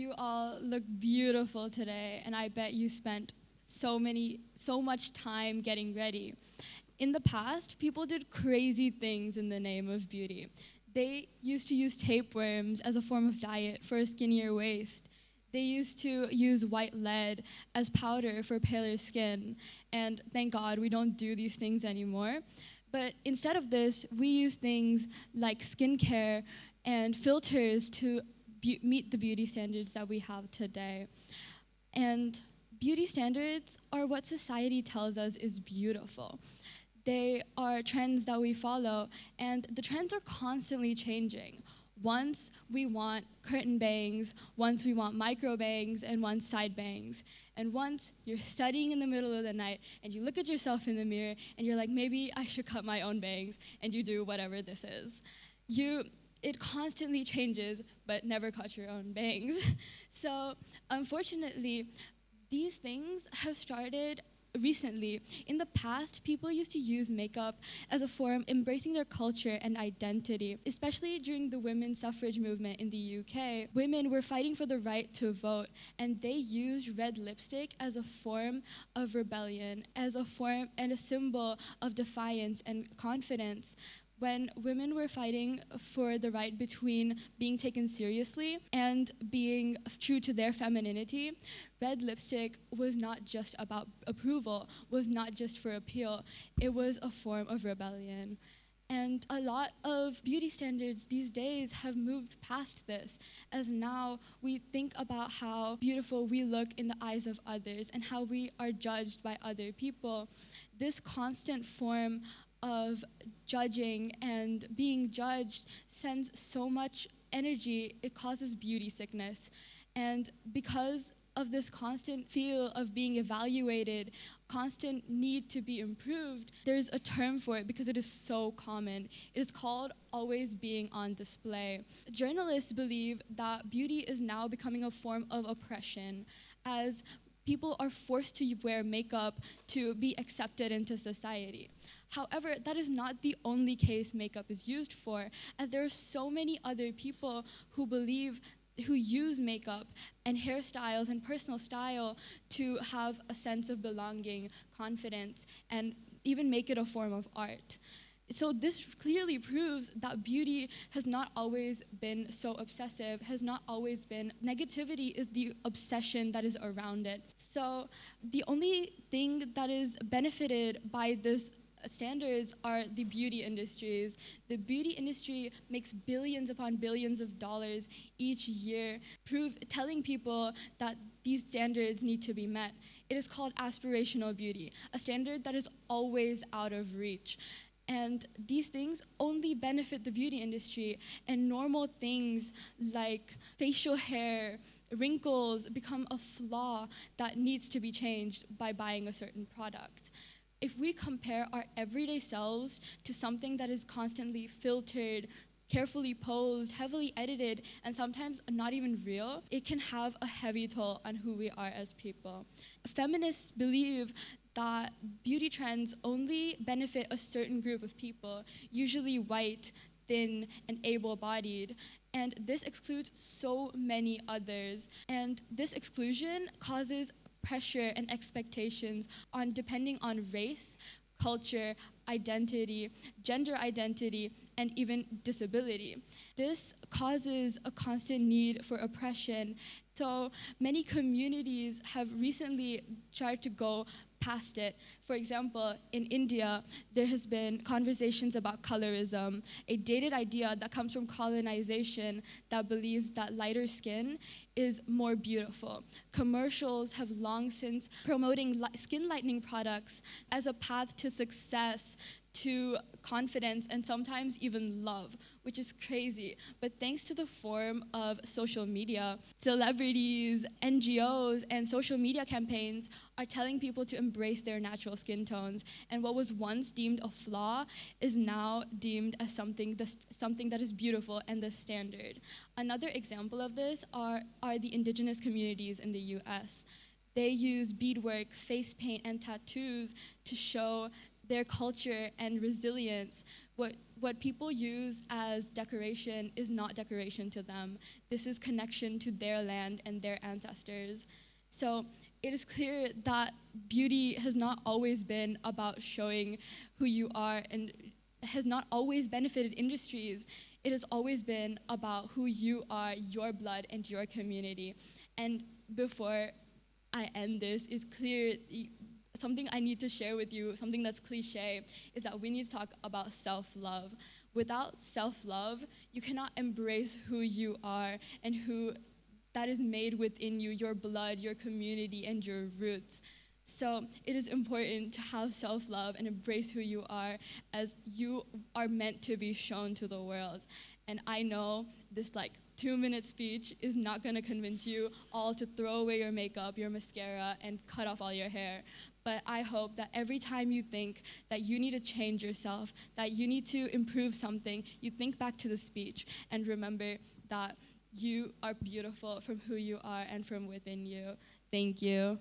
You all look beautiful today, and I bet you spent so much time getting ready. In the past, people did crazy things in the name of beauty. They used to use tapeworms as a form of diet for a skinnier waist. They used to use white lead as powder for paler skin. And thank God we don't do these things anymore. But instead of this, we use things like skincare and filters to meet the beauty standards that we have today. And beauty standards are what society tells us is beautiful. They are trends that we follow, and the trends are constantly changing. Once we want curtain bangs, once we want micro bangs, and once side bangs. And once you're studying in the middle of the night, and you look at yourself in the mirror, and you're like, maybe I should cut my own bangs, and you do whatever this is. It constantly changes, but never cut your own bangs. So unfortunately, these things have started recently. In the past, people used to use makeup as a form embracing their culture and identity. Especially during the women's suffrage movement in the UK, women were fighting for the right to vote, and they used red lipstick as a form of rebellion, as a form and a symbol of defiance and confidence. When women were fighting for the right between being taken seriously and being true to their femininity, red lipstick was not just about approval, was not just for appeal. It was a form of rebellion. And a lot of beauty standards these days have moved past this, as now we think about how beautiful we look in the eyes of others and how we are judged by other people. This constant form of judging and being judged sends so much energy, it causes beauty sickness. And because of this constant feel of being evaluated, constant need to be improved, there's a term for it because it is so common. It is called always being on display. Journalists believe that beauty is now becoming a form of oppression, as people are forced to wear makeup to be accepted into society. However, that is not the only case makeup is used for, as there are so many other people who use makeup and hairstyles and personal style to have a sense of belonging, confidence, and even make it a form of art. So this clearly proves that beauty has not always been so obsessive, has not always been. Negativity is the obsession that is around it. So the only thing that is benefited by this standards are the beauty industries. The beauty industry makes billions upon billions of dollars each year, telling people that these standards need to be met. It is called aspirational beauty, a standard that is always out of reach. And these things only benefit the beauty industry, and normal things like facial hair, wrinkles become a flaw that needs to be changed by buying a certain product. If we compare our everyday selves to something that is constantly filtered, carefully posed, heavily edited, and sometimes not even real, it can have a heavy toll on who we are as people. Feminists believe that beauty trends only benefit a certain group of people, usually white, thin, and able-bodied, and this excludes so many others. And this exclusion causes pressure and expectations depending on race, culture, identity, gender identity, and even disability. This causes a constant need for oppression. So many communities have recently tried to go past it. For example, in India, there has been conversations about colorism, a dated idea that comes from colonization that believes that lighter skin is more beautiful. Commercials have long since promoting skin lightening products as a path to success, to confidence, and sometimes even love, which is crazy. But thanks to the form of social media, celebrities, NGOs, and social media campaigns are telling people to embrace their natural skin tones. And what was once deemed a flaw is now deemed as something that is beautiful and the standard. Another example of this are the indigenous communities in the US. They use beadwork, face paint, and tattoos to show their culture and resilience. What people use as decoration is not decoration to them. This is connection to their land and their ancestors. So it is clear that beauty has not always been about showing who you are and has not always benefited industries. It has always been about who you are, your blood, and your community. And before I end this, it's clear, something I need to share with you, something that's cliche, is that we need to talk about self-love. Without self-love, you cannot embrace who you are and who that is made within you, your blood, your community, and your roots. So it is important to have self-love and embrace who you are, as you are meant to be shown to the world. And I know this 2-minute speech is not gonna convince you all to throw away your makeup, your mascara, and cut off all your hair. But I hope that every time you think that you need to change yourself, that you need to improve something, you think back to the speech and remember that you are beautiful from who you are and from within you. Thank you.